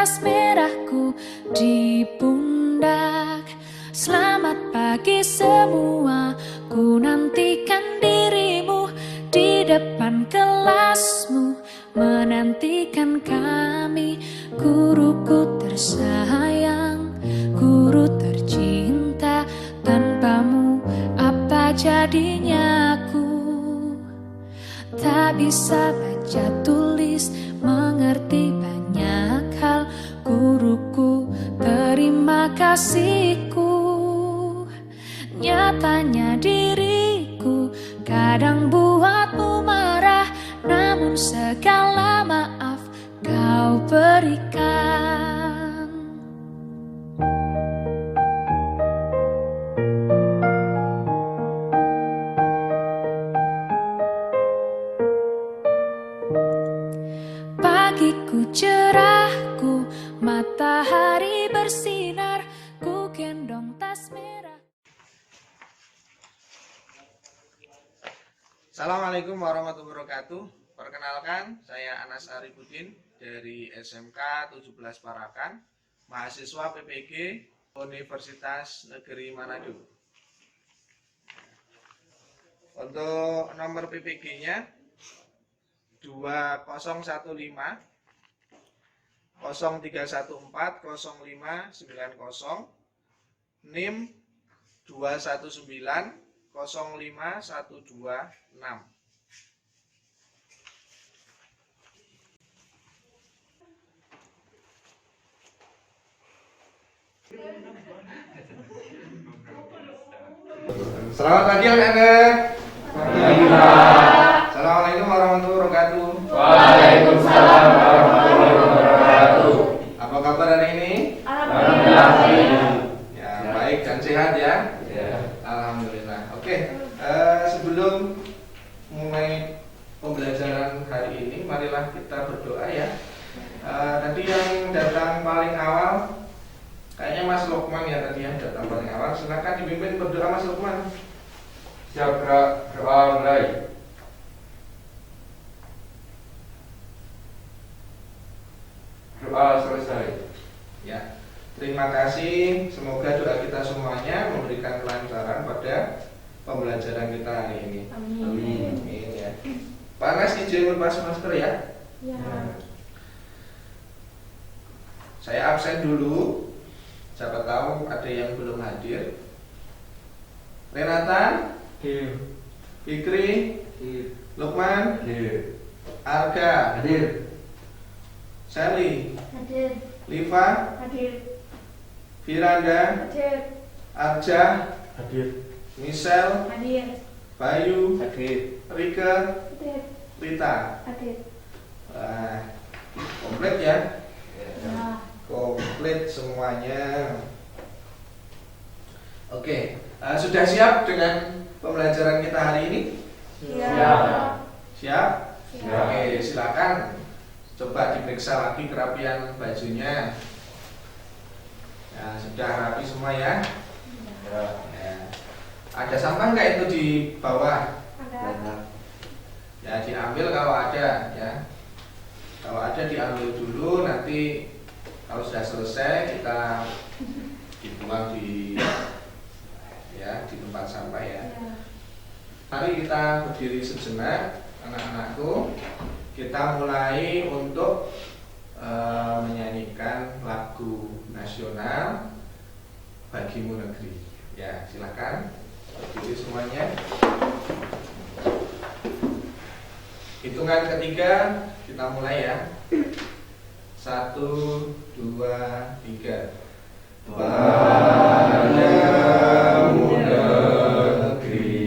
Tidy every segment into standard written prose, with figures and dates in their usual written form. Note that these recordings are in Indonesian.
tas merahku di pundak. Selamat pagi semua, ku nantikan dirimu di depan kelasmu, menantikan kami. Guruku tersayang, guru tercinta, tanpamu apa jadinya aku? Tak bisa baca tulis, mengerti banyak hal. Guruku, terima kasihku. Nyatanya diriku kadang buatmu marah, namun segala maaf kau berikan. Pagiku cerahku, matahari bersinar, ku gendong tas merah. Assalamualaikum warahmatullahi wabarakatuh. Perkenalkan, saya Anas Arifudin dari SMK 17 Parakan, mahasiswa PPG Universitas Negeri Manado. Untuk nomor PPG-nya 2015 0314 0590, NIM 219 05126. Selamat pagi anak-anak. Assalamualaikum warahmatullahi wabarakatuh. Waalaikumsalam warahmatullahi wabarakatuh. Apa kabar hari ini? Alhamdulillah. Ya, baik dan sehat ya. Ya. Alhamdulillah. Oke, sebelum mulai pembelajaran hari ini, marilah kita berdoa ya. Tadi yang datang paling awal, kayaknya Mas Lukman ya tadi yang datang paling awal. Silakan dipimpin berdoa Mas Lukman. Siap doa mulai. Doa selesai. Ya, terima kasih. Semoga doa kita semuanya memberikan kelancaran pada pembelajaran kita hari ini. Amin. Amin ya. Panas izin lepas masker ya. Ya. Saya absen dulu. Siapa tahu ada yang belum hadir. Renata, Hadir. Fikri, Hadir. Lukman, Hadir. Arga, Hadir. Sally, Hadir. Liva, Hadir. Firanda, Hadir. Arja, Hadir. Michelle, Hadir. Bayu, Hadir. Rika, Hadir. Rita. Hadir. Wah, komplit ya. Ya. Komplit semuanya. Oke, sudah siap dengan pembelajaran kita hari ini? Ya. Siap? Ya. Oke, silakan. Coba diperiksa lagi kerapian bajunya. Ya, sudah rapi semua ya? Ya. Ya. Ada sampah nggak itu di bawah? Ada. Ya, diambil kalau ada ya. Kalau ada diambil dulu, nanti kalau sudah selesai kita dibuang di tempat sampah ya. Mari kita berdiri sejenak, anak-anakku. Kita mulai untuk menyanyikan lagu nasional Bagimu Negeri. Ya, silakan berdiri semuanya. Hitungan ketiga kita mulai ya. 1, 2, 3. Padamu negeri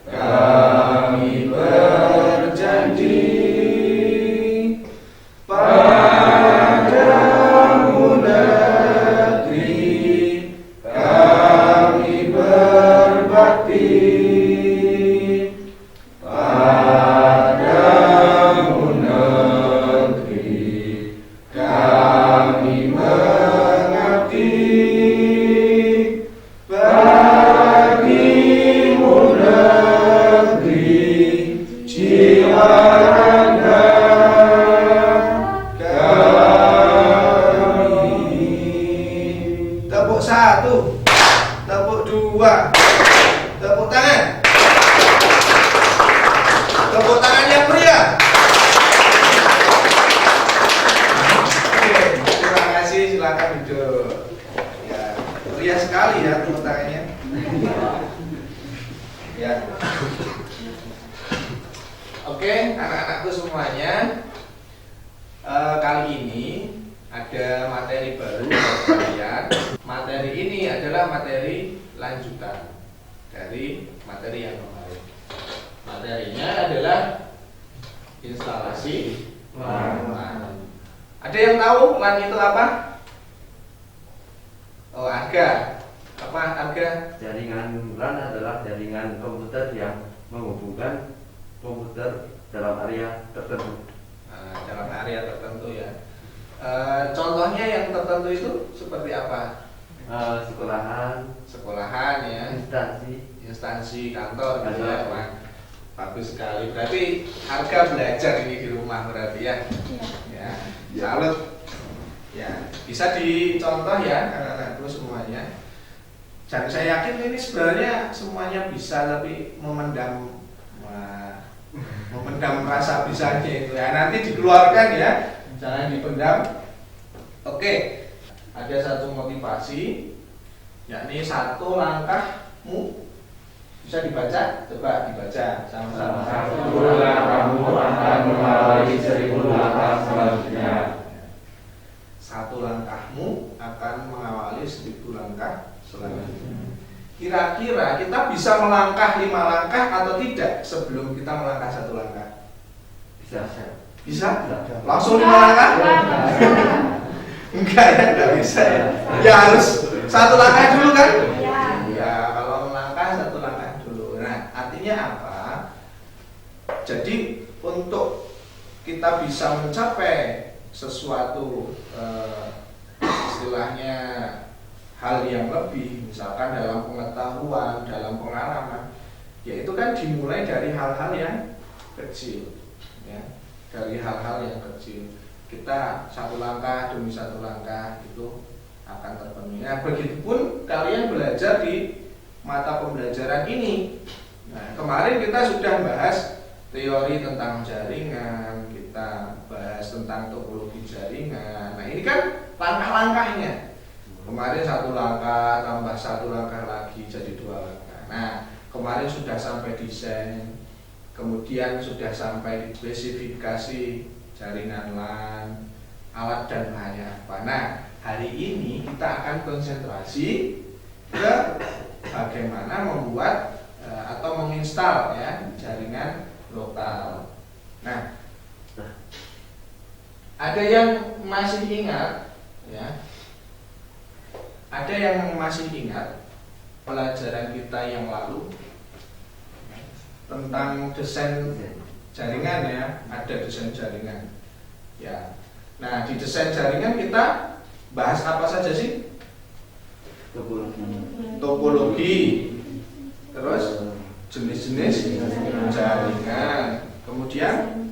kami berjanji, padamu negeri kami berbakti, padamu negeri kami mengabdi. Tepuk dua. Tepuk tangan. Tepuk tangan yang meriah. Oke, terima kasih. Silakan duduk. Ya, meriah sekali ya tepuk tangannya. Ya. Oke, anak-anakku semuanya. Kali ini ada materi baru buat kalian. Materi ini adalah materi lanjutan dari materi yang kemarin. Materinya adalah instalasi LAN. Ada yang tahu LAN itu apa? Oh, AGA. Apa AGA? Jaringan LAN adalah jaringan komputer yang menghubungkan komputer dalam area tertentu. Dalam area tertentu ya. Contohnya yang tertentu itu seperti apa? Sekolahan ya, instansi kantor gitu ya. Wah, bagus sekali. Berarti harga belajar ini di rumah berarti ya. Ya, salut. Ya, bisa dicontoh ya anak-anakku semuanya. Dan saya yakin ini sebenarnya semuanya bisa, tapi memendam rasa bisanya itu ya. Nanti dikeluarkan ya, jangan dipendam. Oke, ada satu motivasi, yakni satu langkahmu. Bisa dibaca? Coba dibaca sama-sama. Satu langkahmu akan mengawali 1000 langkah selanjutnya. Satu langkahmu akan mengawali 1000 langkah selanjutnya. Kira-kira kita bisa melangkah 5 langkah atau tidak sebelum kita melangkah 1 langkah? Bisa. Bisa? Langsung 5 langkah? Enggak ya, enggak bisa ya. Ya harus 1 langkah dulu kan? Ya, kalau melangkah 1 langkah dulu. Nah, artinya apa? Jadi untuk kita bisa mencapai sesuatu istilahnya hal yang lebih, misalkan dalam pengetahuan, dalam pengalaman, ya itu kan dimulai dari hal-hal yang kecil ya. Dari hal-hal yang kecil kita 1 langkah demi 1 langkah itu akan terpenuhi. Nah, begitupun kalian belajar di mata pembelajaran ini. Nah, kemarin kita sudah bahas teori tentang jaringan, kita bahas tentang topologi jaringan. Nah, ini kan langkah-langkahnya. Kemarin 1 langkah tambah 1 langkah lagi jadi 2 langkah. Nah, kemarin sudah sampai desain, kemudian sudah sampai spesifikasi jaringan LAN, alat dan bahannya apa. Nah, hari ini kita akan konsentrasi ke bagaimana membuat atau menginstal ya jaringan lokal. Nah, ada yang masih ingat ya? Ada yang masih ingat pelajaran kita yang lalu tentang desain jaringan ya? Ada desain jaringan ya. Nah, di desain jaringan kita bahas apa saja sih? Topologi, terus jenis-jenis jaringan, kemudian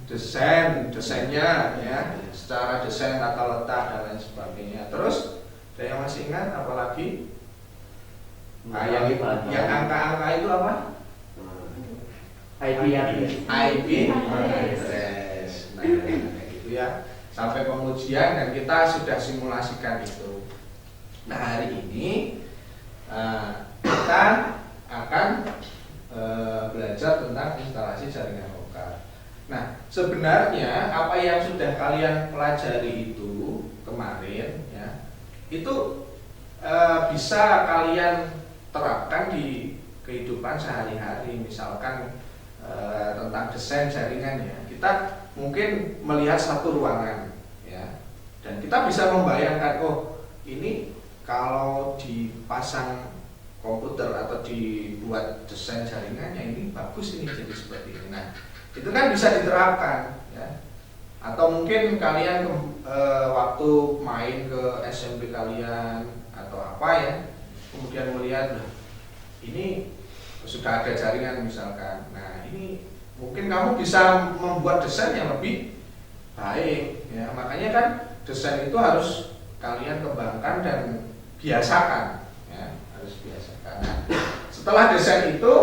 desainnya ya, secara desain, tata letak dan lain sebagainya. Terus ada yang masih ingat apa lagi? Nah, yang angka-angka itu apa? IP address. Nah, gitu ya. Sampai pengujian dan kita sudah simulasikan itu. Nah, hari ini kita akan belajar tentang instalasi jaringan lokal. Nah, sebenarnya apa yang sudah kalian pelajari itu kemarin ya, itu bisa kalian terapkan di kehidupan sehari-hari. Misalkan tentang desain jaringan ya, kita mungkin melihat satu ruangan ya, dan kita bisa membayangkan, oh ini kalau dipasang komputer atau dibuat desain jaringannya ini bagus, ini jadi seperti ini. Nah, itu kan bisa diterapkan ya. Atau mungkin kalian waktu main ke SMP kalian atau apa ya, kemudian melihat ini sudah ada jaringan misalkan. Nah, ini mungkin kamu bisa membuat desain yang lebih baik ya. Makanya kan desain itu harus kalian kembangkan dan biasakan, ya, harus biasakan. Nah, setelah desain itu,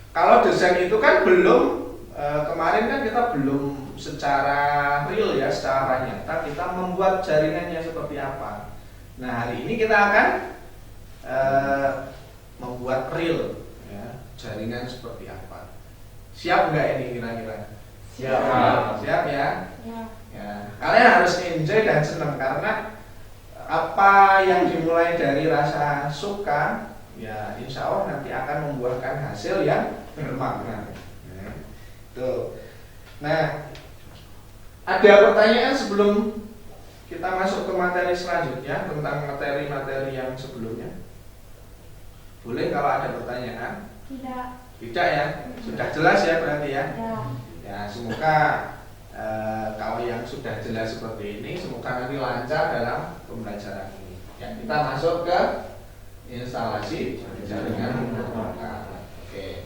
kalau desain itu kan belum kemarin kan kita belum secara real ya, secara nyata kita membuat jaringannya seperti apa. Nah hari ini kita akan membuat real ya, jaringan seperti apa. Siap nggak ini kira-kira? Siap. Siap ya? Ya. Ya, kalian harus enjoy dan senang karena apa yang dimulai dari rasa suka, ya insya Allah nanti akan membuahkan hasil yang bermakna. Tuh. Nah, ada pertanyaan sebelum kita masuk ke materi selanjutnya tentang materi-materi yang sebelumnya? Boleh kalau ada pertanyaan? Tidak. Tidak ya? Sudah jelas ya berarti ya? Ya. Ya, semoga kalau yang sudah jelas seperti ini, semoga nanti lancar dalam pembelajaran ini. Ya, kita masuk ke instalasi jaringan lokal. Oke.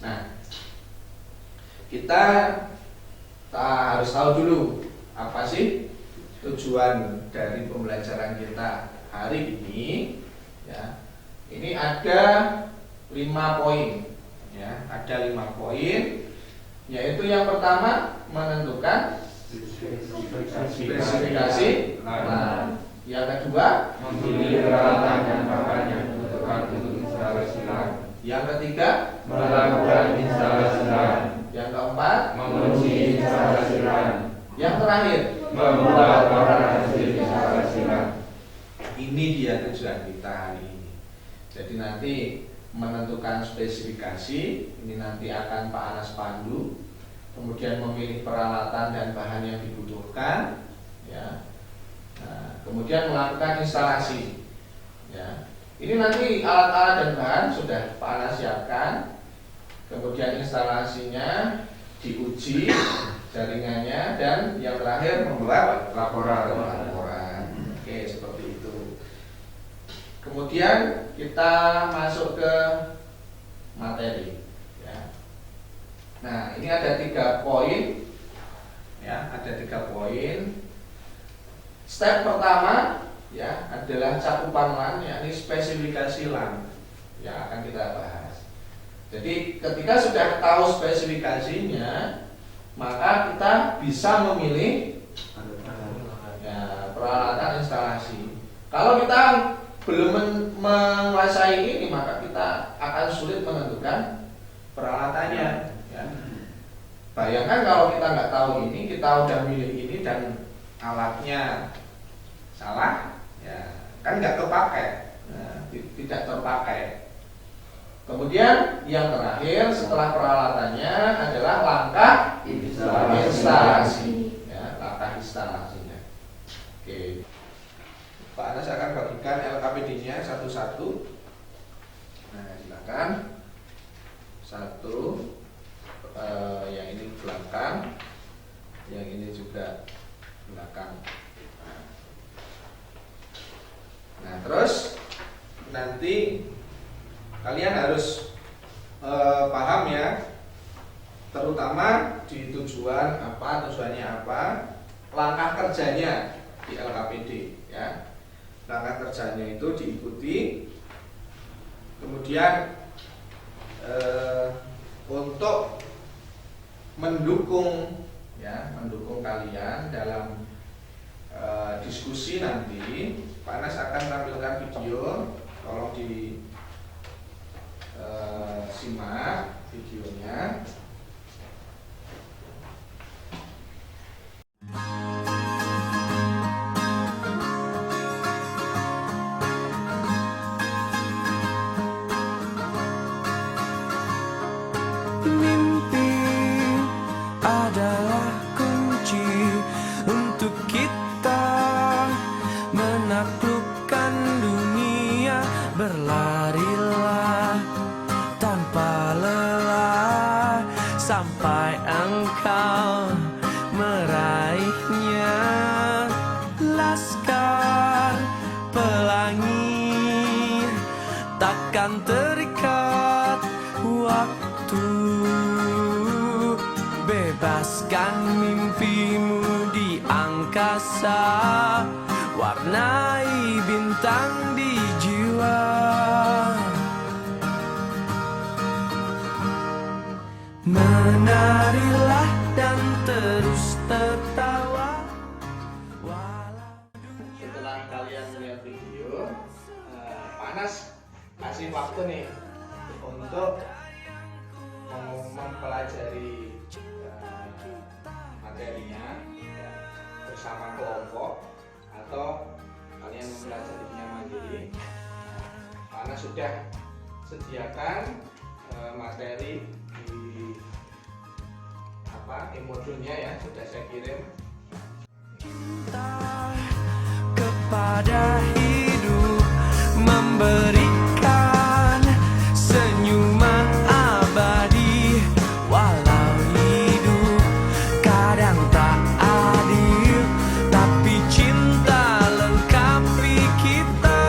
Nah, kita harus tahu dulu apa sih tujuan dari pembelajaran kita hari ini. Ya, ini ada 5 poin. Ya, ada 5 poin. Yaitu yang pertama menentukan spesifikasi LAN. Yang kedua Memilih peralatan dan bahan yang dibutuhkan untuk instalasi LAN. Yang ketiga Melakukan instalasi LAN. Yang keempat Mengunci instalasi LAN. yang terakhir Membuat laporan hasil instalasi LAN. ini dia tujuan kita hari ini. Jadi nanti menentukan spesifikasi, ini nanti akan Pak Anas pandu. Kemudian memilih peralatan dan bahan yang dibutuhkan, ya. Nah, kemudian melakukan instalasi, ya. Ini nanti alat-alat dan bahan sudah Pak Anas siapkan. Kemudian instalasinya diuji jaringannya dan yang terakhir membuat laporan. Oke, seperti itu. Kemudian kita masuk ke materi. Ya. Nah, ini ada 3 poin. Ya, ada 3 poin. Step pertama ya adalah cakupan LAN, yakni spesifikasi LAN yang akan kita bahas. Jadi ketika sudah tahu spesifikasinya, maka kita bisa memilih ya, peralatan instalasi. Kalau kita belum menguasai ini, maka kita akan sulit menentukan peralatannya. Ya. Bayangkan kalau kita nggak tahu ini, kita udah milih ini dan alatnya salah, ya kan nggak terpakai, nah, tidak terpakai. Kemudian yang terakhir setelah peralatannya adalah langkah instalasi, ya, langkah instalasinya. Oke, Pak Anas akan bagikan LKPD-nya satu-satu. Nah, silakan. Satu, yang ini belakang, yang ini juga belakang. Nah, terus nanti kalian harus paham ya, terutama di tujuan apa, tujuannya apa, langkah kerjanya di LKPD ya. Langkah kerjanya itu diikuti. Kemudian untuk mendukung ya, mendukung kalian dalam diskusi nanti, Pak Anas akan tampilkan video, tolong di simak videonya. Mimpi adalah kunci untuk kita menaklukkan dunia. Berlarilah tanpa lelah sampai engkau meraihnya. Laskar pelangi takkan terikat waktu. Bebaskan mimpimu di angkasa. rasa, warnai bintang di jiwa. Menarilah dan terus tertawa walau Setelah kalian melihat video, Panas kasih waktu nih untuk mempelajari materinya ya, bersama kelompok atau kalian mempelajarinya mandiri. Panas sudah sediakan materi di e-modulnya ya, sudah saya kirim. kepada hidup, memberikan senyuman abadi. Walau hidup kadang tak adil, tapi cinta lengkapi kita.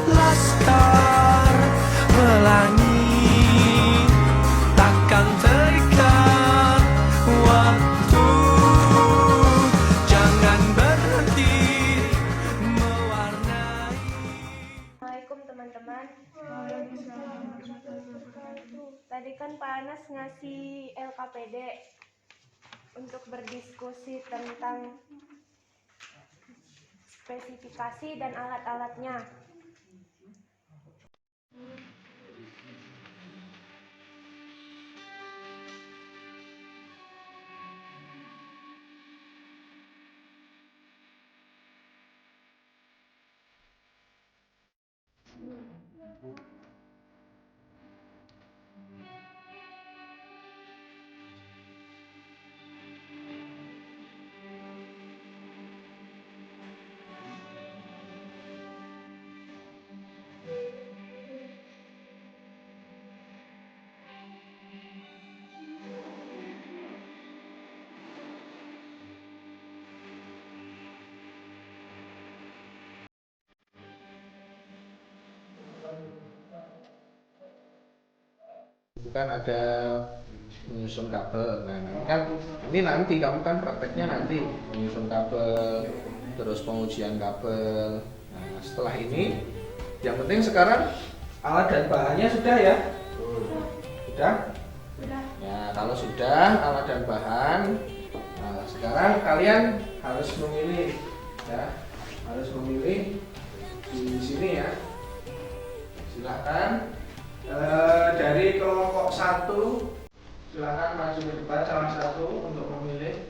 Laskar pelangi takkan terikat waktu, jangan berhenti mewarnai. Assalamualaikum teman-teman. Tadi kan Pak Anas ngasih LKPD untuk berdiskusi tentang spesifikasi dan alat-alatnya. Bukan ada menyusun kabel. Nah, nanti kamu kan prakteknya nanti menyusun kabel, terus pengujian kabel. Nah, setelah ini yang penting sekarang alat dan bahannya sudah ya? Sudah? Sudah. Ya, kalau sudah alat dan bahan, nah, sekarang kalian harus memilih ya, harus memilih di sini ya. Silakan. Dari kelompok 1 silakan maju ke depan salah satu untuk memilih.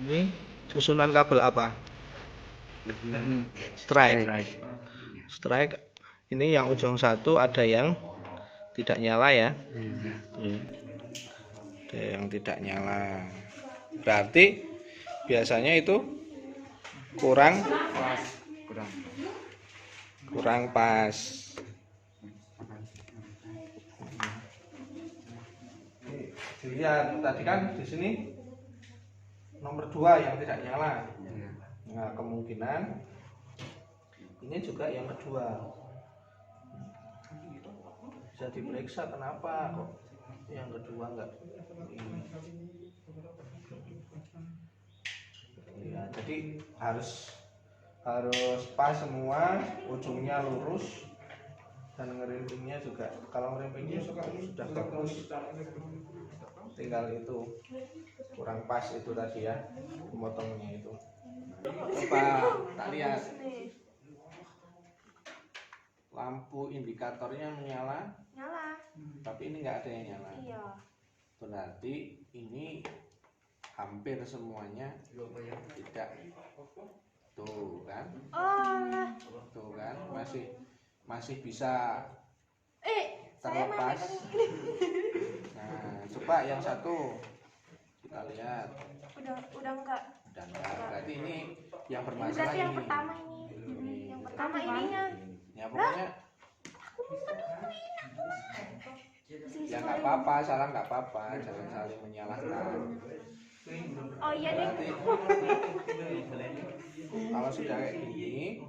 Ini susunan kabel apa? Strike. Strike. Ini yang ujung satu ada yang tidak nyala ya. Ada yang tidak nyala. Berarti biasanya itu kurang pas. Dilihat tadi kan di sini nomor 2 yang tidak nyala. Nah, kemungkinan ini juga yang kedua. Bisa diperiksa kenapa kok yang kedua enggak ini. Ya, jadi harus pas semua, ujungnya lurus dan ngerimpingnya juga. Kalau ngerimpingnya sudah bagus, tinggal itu kurang pas itu tadi ya, memotongnya itu. Coba tak lihat, lampu indikatornya menyala, tapi ini nggak ada yang nyala. Iya. Berarti ini hampir semuanya tidak. Tuh kan? Tuh kan, masih bisa terlepas. Nah, coba yang satu kita lihat. Udah enggak. Udah enggak. Berarti ini yang bermasalah Berarti yang ini. pertama ini. Yang pertama ininya. Ya pokoknya. Ya nggak apa-apa, salah nggak apa-apa, jangan saling menyalahkan. Oh iya deh. Berarti kalau sudah kayak gini,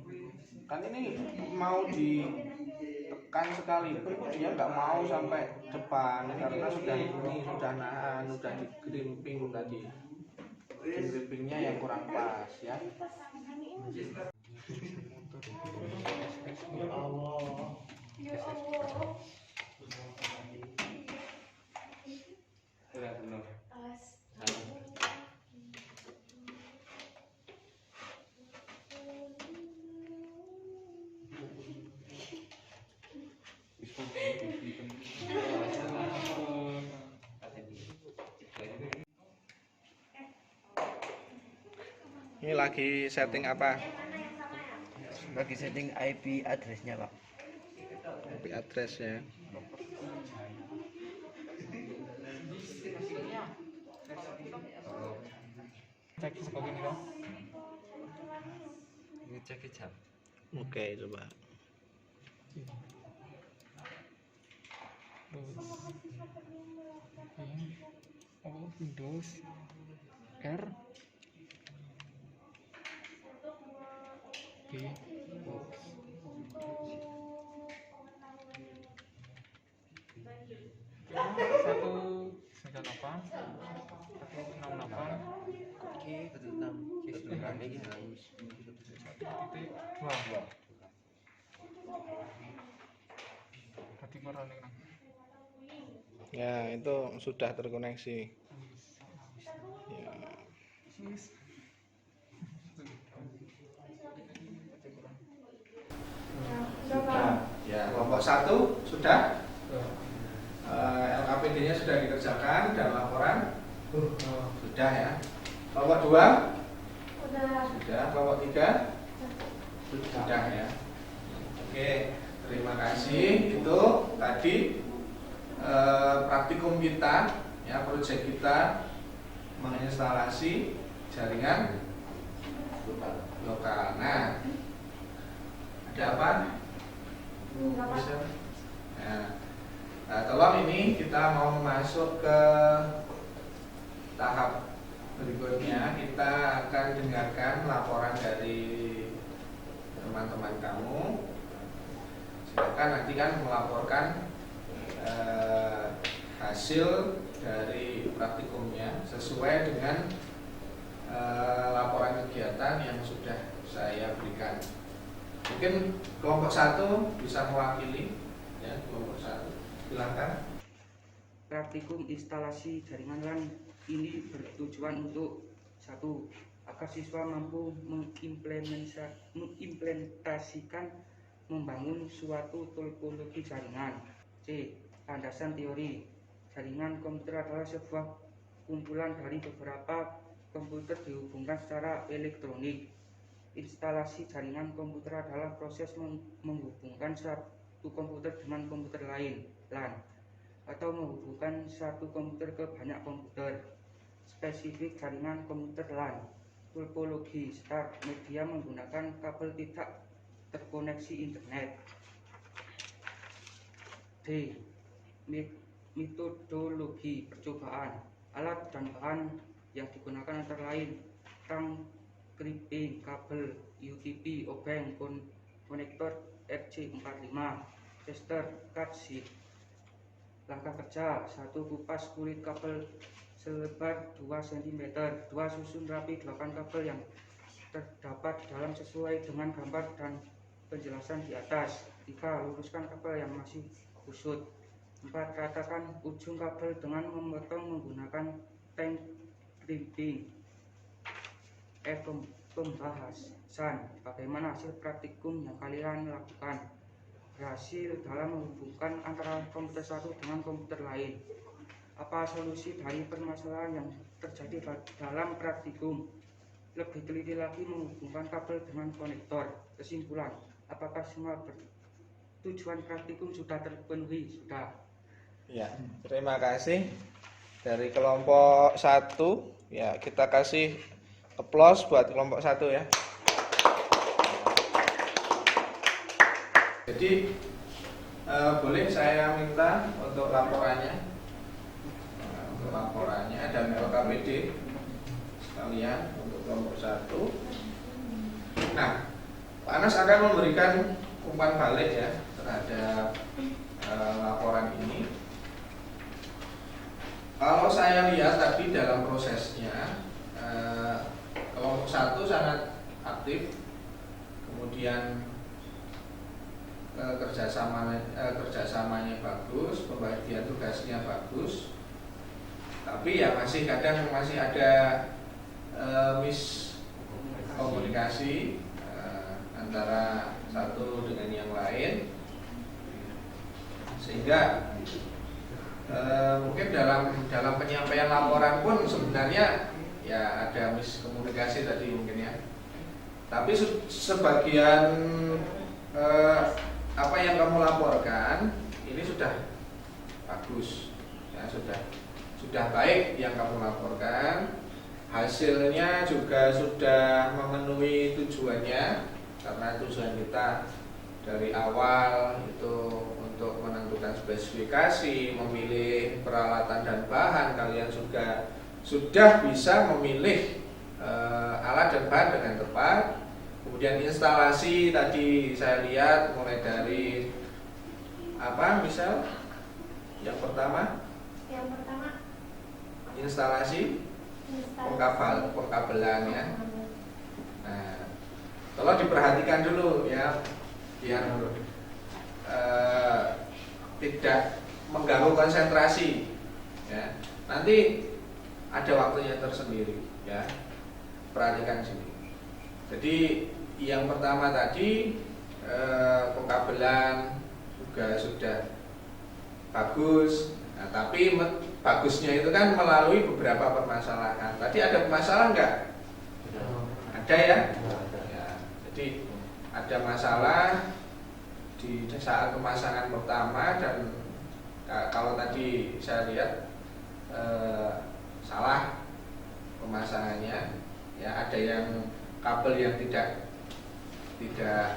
kan ini mau ditekan sekalipun dia nggak mau sampai depan karena sudah nahan, sudah digerimping tadi. Gerimpingnya yang kurang pas ya. Ya Allah. Ini lagi setting apa? Bagi setting IP addressnya Pak. IP address ya. Cek sebagai ini kan? Ini cek jam. Oke, coba. Windows R B satu 168 Oke, ketutup. Ketutupannya ini harus. Wah. Berarti merane nang. Ya, itu sudah terkoneksi. Ya. Ya, kelompok 1 sudah. LKPD-nya sudah dikerjakan dan laporan sudah ya. Kelompok 2 sudah. Kelompok 3 sudah ya. Oke, terima kasih. Itu tadi praktikum kita ya, proyek kita menginstalasi jaringan lokal. Nah, ada apa? Nah, tolong ini kita mau masuk ke tahap berikutnya. Kita akan dengarkan laporan dari teman-teman kamu. Silakan nanti kan melaporkan hasil dari praktikumnya sesuai dengan laporan kegiatan yang sudah saya berikan. Mungkin kelompok 1 bisa mewakili ya, kelompok 1. Silakan. Praktikum instalasi jaringan LAN ini bertujuan untuk 1. Agar siswa mampu mengimplementasikan membangun suatu topologi jaringan. C. Landasan teori. Jaringan komputer adalah sebuah kumpulan dari beberapa komputer dihubungkan secara elektronik. Instalasi jaringan komputer adalah proses menghubungkan satu komputer dengan komputer lain (LAN) atau menghubungkan satu komputer ke banyak komputer. Spesifik jaringan komputer LAN. Topologi start media menggunakan kabel tidak terkoneksi internet. D. Metodologi percobaan. Alat dan bahan yang digunakan antara lain transcripting, kabel UTP, obeng, konektor RJ45, tester, card sheet. Langkah kerja: 1. Kupas kulit kabel selebar 2 cm. 2. Susun rapi 8 kabel yang terdapat dalam sesuai dengan gambar dan penjelasan di atas. 3. Luruskan kabel yang masih kusut. 4. Ratakan ujung kabel dengan memotong menggunakan tank crimping. Pembahasan bagaimana hasil praktikum yang kalian lakukan. Berhasil dalam menghubungkan antara komputer satu dengan komputer lain. Apa solusi dari permasalahan yang terjadi dalam praktikum? Lebih teliti lagi menghubungkan kabel dengan konektor. Kesimpulan, apakah semua tujuan praktikum sudah terpenuhi? Sudah. Ya, terima kasih dari kelompok 1. Ya, kita kasih aplaus buat kelompok 1 ya. Jadi boleh saya minta untuk laporannya dan LKPD sekalian untuk kelompok 1. Nah, Pak Anas akan memberikan umpan balik ya terhadap laporan ini. Kalau saya lihat tadi dalam prosesnya kelompok 1 sangat aktif, kemudian kerjasamanya bagus, pembagian tugasnya bagus, tapi ya masih kadang masih ada miskomunikasi antara satu dengan yang lain, sehingga mungkin dalam penyampaian laporan pun sebenarnya ya ada miskomunikasi tadi mungkin ya. Tapi sebagian apa yang kamu laporkan ini sudah bagus ya, sudah baik yang kamu laporkan, hasilnya juga sudah memenuhi tujuannya, karena tujuan kita dari awal itu untuk menentukan spesifikasi, memilih peralatan dan bahan. Kalian juga sudah bisa memilih alat dan bahan dengan tepat. Kemudian instalasi tadi saya lihat mulai dari apa, misal yang pertama instalasi pengkabelan ya. Nah, kalau diperhatikan dulu ya, biar tidak mengganggu konsentrasi ya. Nanti ada waktunya tersendiri ya. Perhatikan sini. Jadi yang pertama tadi pengkabelan juga sudah bagus. Nah, tapi bagusnya itu kan melalui beberapa permasalahan. Tadi ada permasalahan enggak? Ada ya? Ya. Jadi ada masalah di saat pemasangan pertama, dan kalau tadi saya lihat salah pemasangannya ya, ada yang kabel yang tidak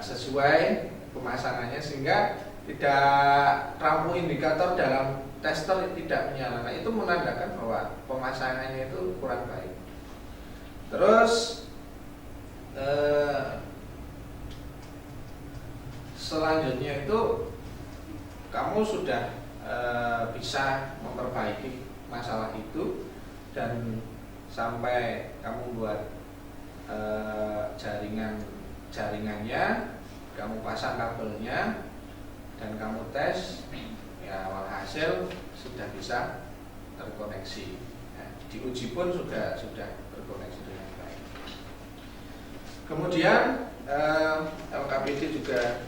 sesuai pemasangannya sehingga tidak lampu indikator dalam tester tidak menyala. Nah, itu menandakan bahwa pemasangannya itu kurang baik. Terus selanjutnya itu kamu sudah bisa memperbaiki masalah itu, dan sampai kamu buat jaringannya, kamu pasang kabelnya, dan kamu tes, ya walhasil sudah bisa terkoneksi. Nah, diuji pun sudah terkoneksi dengan baik. Kemudian LKPD juga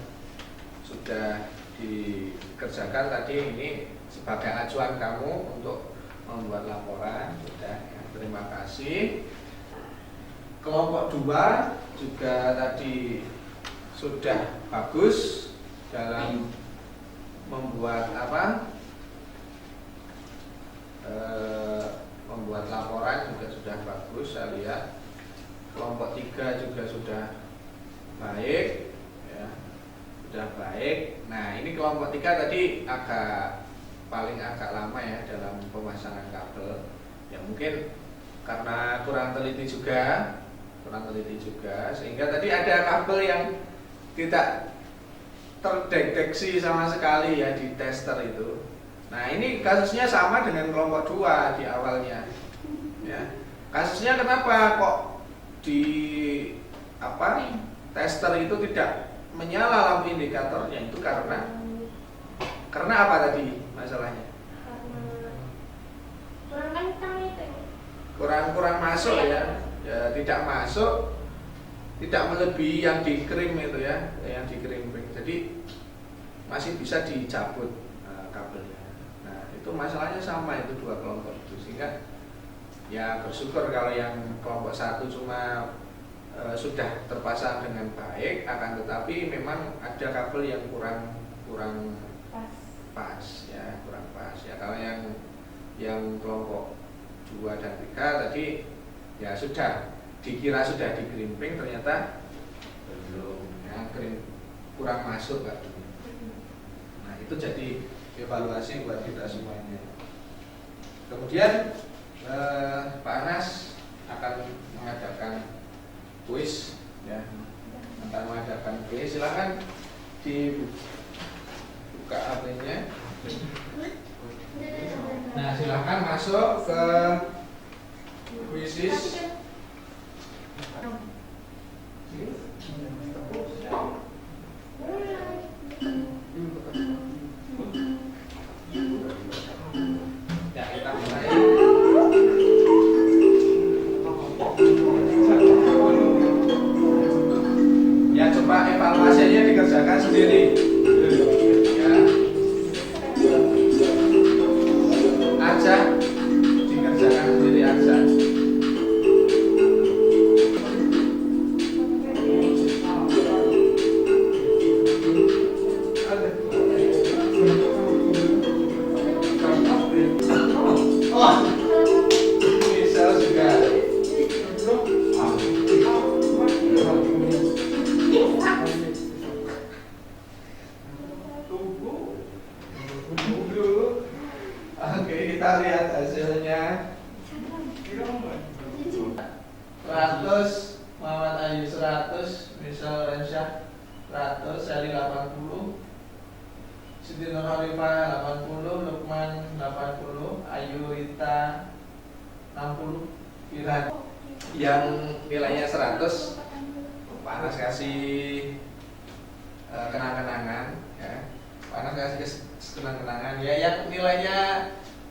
sudah dikerjakan tadi, ini sebagai acuan kamu untuk membuat laporan. Sudah ya, terima kasih. kelompok 2 juga tadi sudah bagus dalam membuat membuat laporan juga sudah bagus, saya lihat. Kelompok 3 juga sudah baik, ya, sudah baik. Nah, ini kelompok 3 tadi paling agak lama ya dalam pemasangan kabel. Ya mungkin karena kurang teliti juga, sehingga tadi ada kabel yang tidak terdeteksi sama sekali ya di tester itu. Nah, ini kasusnya sama dengan kelompok 2 di awalnya. Ya. Kasusnya kenapa kok di tester itu tidak menyala lampu indikatornya? Itu karena apa tadi masalahnya? Kurang kencang itu. Kurang masuk ya. Ya, tidak masuk, tidak melebihi yang di-krim itu ya, yang di-krimping. Jadi masih bisa dicabut kabelnya. Nah, itu masalahnya sama itu 2 kelompok itu, sehingga ya bersyukur kalau yang kelompok 1 cuma sudah terpasang dengan baik, akan tetapi memang ada kabel yang kurang pas ya, kurang pas ya. Kalau yang kelompok 2 dan 3 tadi ya sudah dikira sudah di-krimping, ternyata belum ya, kurang masuk kabelnya. Nah, itu jadi evaluasi buat kita semuanya. Kemudian Pak Anas akan mengadakan kuis ya, silakan dibuka HP-nya. Nah, silakan masuk ke kuisis. Ya, kita mulai. Ya, coba evaluasinya dikerjakan sendiri. Ya. Aja dikerjakan sendiri aja. Misal juga. Tunggu. Oke, kita lihat hasilnya. 100, Muhammad Ayu 100, Misal Rensyah 100, Sally 80, Siti Nurhalifah 80, Lukman 80, Ayu Rita 60, Firan yang nilainya 100. Panas kasih kenang-kenangan ya. Panas kasih kenang-kenangan ya. Yang nilainya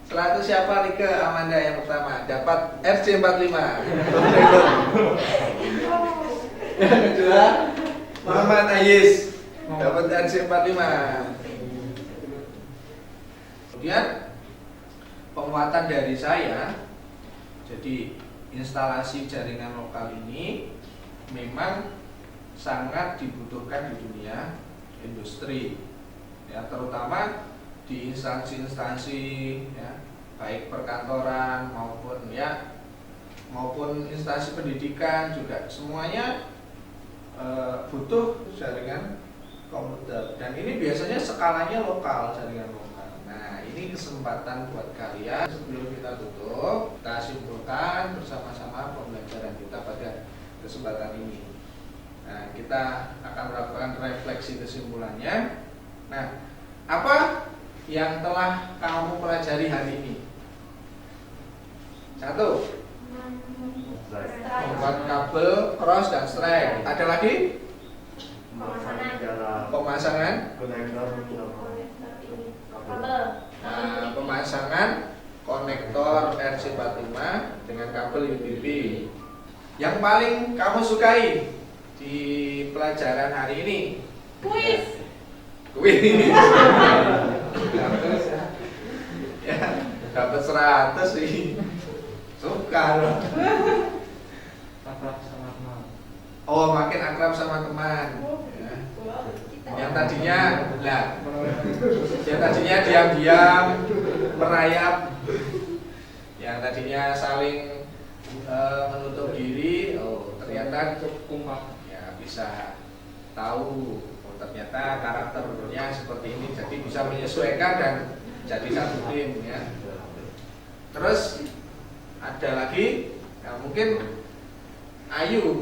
100 siapa? Rike Amanda yang pertama dapat RC45. Yang kedua Muhammad Ayis dapat RC45. Kemudian penguatan dari saya, jadi instalasi jaringan lokal ini memang sangat dibutuhkan di dunia industri ya, terutama di instansi-instansi ya, baik perkantoran maupun instansi pendidikan juga semuanya butuh jaringan komputer, dan ini biasanya skalanya lokal, jaringan lokal. Nah, ini kesempatan buat kalian. Sebelum kita tutup, kita simpulkan bersama-sama pembelajaran kita pada kesempatan ini. Nah, kita akan melakukan refleksi kesimpulannya. Nah, apa yang telah kamu pelajari hari ini? 1. Membuat kabel cross dan strike. Ada lagi? Pemasangan pemasangan konektor RC45 dengan kabel UTP. Yang paling kamu sukai di pelajaran hari ini? Kuis. Ya, dapat 100 sih. Suka loh. Sama Oh, makin akrab sama teman. Ya. Yang tadinya, yang tadinya diam-diam, merayap, yang tadinya saling menutup diri, oh ternyata ya bisa tahu, oh, ternyata karakternya seperti ini, jadi bisa menyesuaikan dan jadi satu tim ya. Terus ada lagi, ya, mungkin Ayu,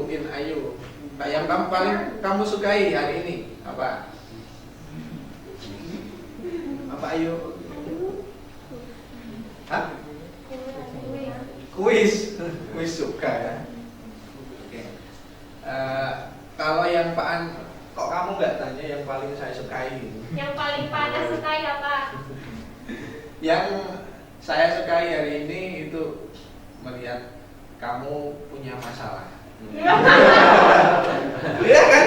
yang paling kamu sukai hari ini apa? Apa Ayu? Hah? Kuis suka ya. Oke. Kalau yang Pak An, kok kamu nggak tanya yang paling saya sukai? Yang paling panas sukai apa? Yang saya sukai hari ini itu melihat kamu punya masalah. Iya kan?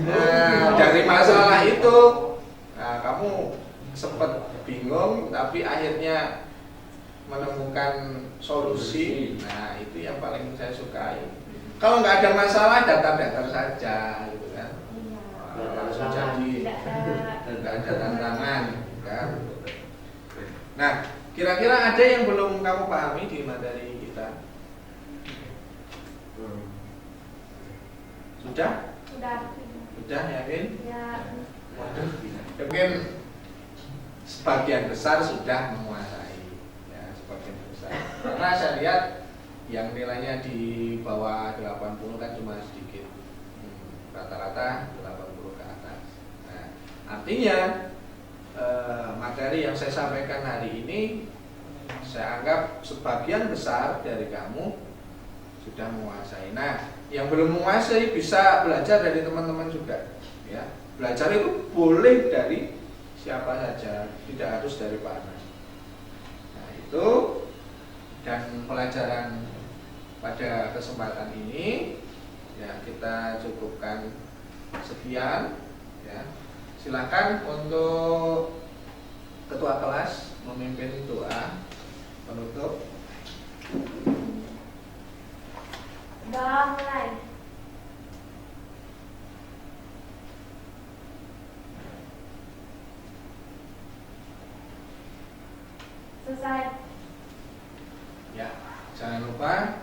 Nah, dari masalah itu, nah, kamu sempat bingung, tapi akhirnya menemukan solusi. Nah, itu yang paling saya sukai. Kalau nggak ada masalah, datar-datar saja, gitu kan? Langsung jadi, nggak ada tantangan, kan? Nah, kira-kira ada yang belum kamu pahami di materi kita? Sudah? Sudah, yakin? Ya. Mungkin sebagian besar sudah menguasai, ya, sebagian besar. Karena saya lihat yang nilainya di bawah 80 kan cuma sedikit, rata-rata 80 ke atas. Nah, artinya materi yang saya sampaikan hari ini, saya anggap sebagian besar dari kamu sudah menguasai. Nah, yang belum menguasai bisa belajar dari teman-teman juga, ya. Belajar itu boleh dari siapa saja, tidak harus dari Pak Anas. Nah, itu, dan pelajaran pada kesempatan ini ya kita cukupkan sekian, ya. Silakan untuk ketua kelas memimpin doa penutup. Udah mulai. Selesai. Ya, jangan lupa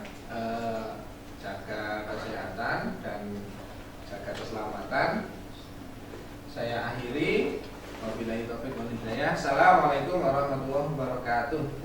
jaga kesehatan dan jaga keselamatan. Saya akhiri. Wabillahi taufiq wal hidayah. Assalamualaikum warahmatullahi wabarakatuh.